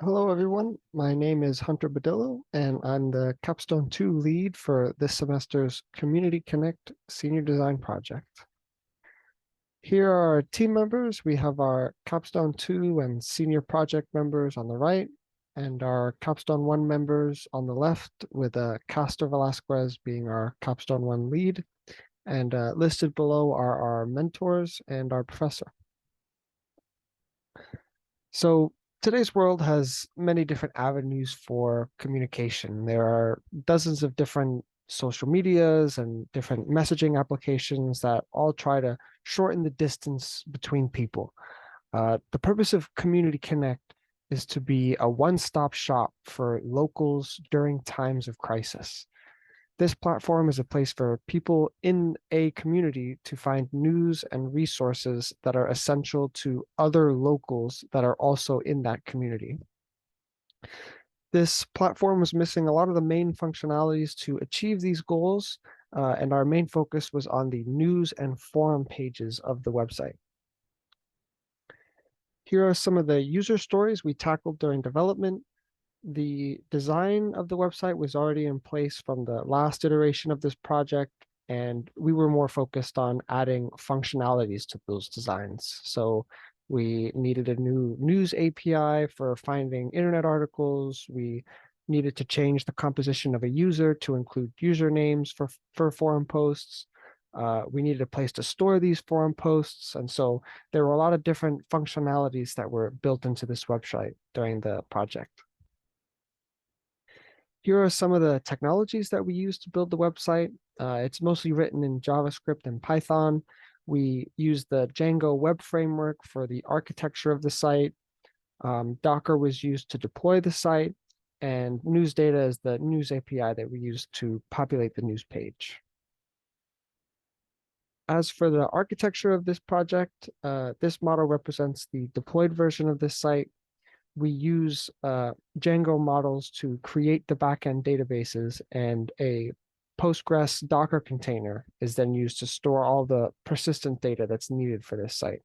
Hello, everyone. My name is Hunter Badillo, and I'm the Capstone 2 lead for this semester's Community Connect Senior Design Project. Here are our team members. We have our Capstone 2 and Senior Project members on the right, and our Capstone 1 members on the left, with Castor Velasquez being our Capstone 1 lead. And listed below are our mentors and our professor. So today's world has many different avenues for communication. There are dozens of different social medias and different messaging applications that all try to shorten the distance between people. The purpose of Community Connect is to be a one-stop shop for locals during times of crisis. This platform is a place for people in a community to find news and resources that are essential to other locals that are also in that community. This platform was missing a lot of the main functionalities to achieve these goals, and our main focus was on the news and forum pages of the website. Here are some of the user stories we tackled during development. The design of the website was already in place from the last iteration of this project, and we were more focused on adding functionalities to those designs. So we needed a new news API for finding internet articles. We needed to change the composition of a user to include usernames for forum posts. We needed a place to store these forum posts. And so there were a lot of different functionalities that were built into this website during the project. Here are some of the technologies that we use to build the website. It's mostly written in JavaScript and Python. We use the Django web framework for the architecture of the site. Docker was used to deploy the site, and news data is the news API that we use to populate the news page. As for the architecture of this project, this model represents the deployed version of this site. We use Django models to create the backend databases, and a Postgres Docker container is then used to store all the persistent data that's needed for this site.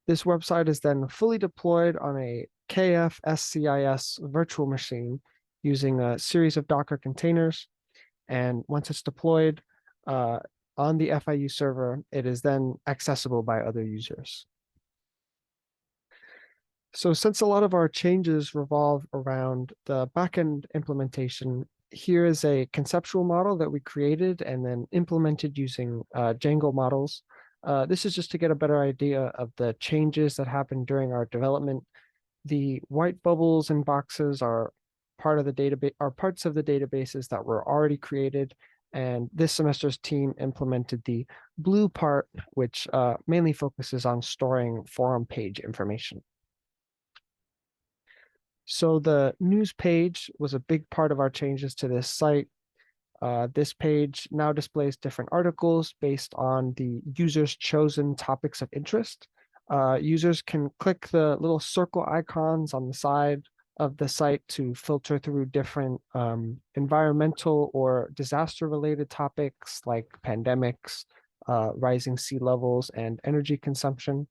This website is then fully deployed on a KF SCIS virtual machine using a series of Docker containers. And once it's deployed on the FIU server, it is then accessible by other users. So since a lot of our changes revolve around the backend implementation, here is a conceptual model that we created and then implemented using Django models. This is just to get a better idea of the changes that happened during our development. The white bubbles and boxes are part of the database, are parts of the databases that were already created. And this semester's team implemented the blue part, which mainly focuses on storing forum page information. So the news page was a big part of our changes to this site. This page now displays different articles based on the user's chosen topics of interest. Users can click the little circle icons on the side of the site to filter through different environmental or disaster-related topics like pandemics, rising sea levels, and energy consumption.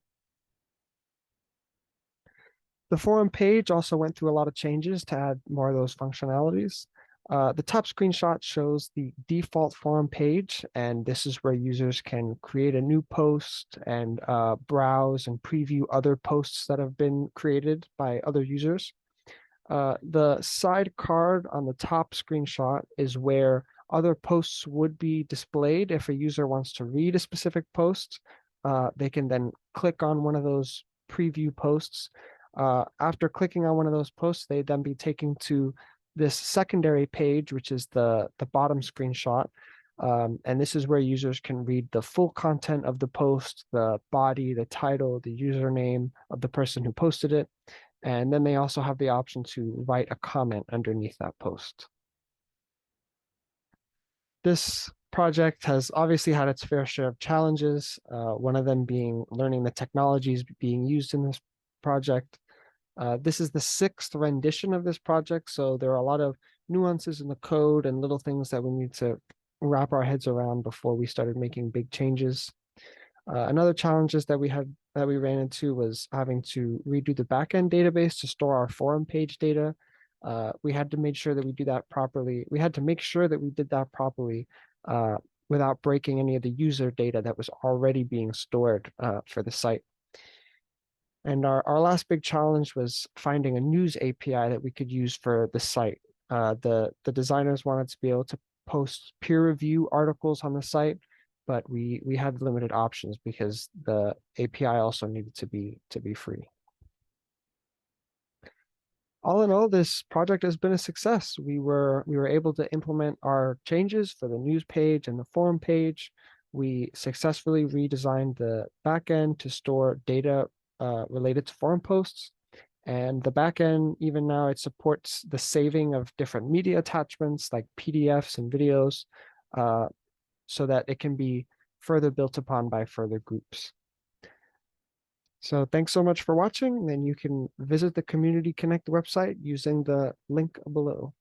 The forum page also went through a lot of changes to add more of those functionalities. The top screenshot shows the default forum page, and this is where users can create a new post and browse and preview other posts that have been created by other users. The side card on the top screenshot is where other posts would be displayed. If a user wants to read a specific post, they can then click on one of those preview posts. After clicking on one of those posts, they'd then be taken to this secondary page, which is the bottom screenshot. And this is where users can read the full content of the post, the body, the title, the username of the person who posted it. And then they also have the option to write a comment underneath that post. This project has obviously had its fair share of challenges, one of them being learning the technologies being used in this project. This is the 6th rendition of this project, so there are a lot of nuances in the code and little things that we need to wrap our heads around before we started making big changes. Another challenge is that we had that we ran into was having to redo the backend database to store our forum page data. We had to make sure that we do that properly. We had to make sure that we did that properly uh, without breaking any of the user data that was already being stored for the site. And our last big challenge was finding a news API that we could use for the site. The designers wanted to be able to post peer review articles on the site, but we had limited options because the API also needed to be free. All in all, this project has been a success. We were able to implement our changes for the news page and the forum page. We successfully redesigned the backend to store data related to forum posts. And the backend, even now, it supports the saving of different media attachments like PDFs and videos, so that it can be further built upon by further groups. So thanks so much for watching. Then you can visit the Community Connect website using the link below.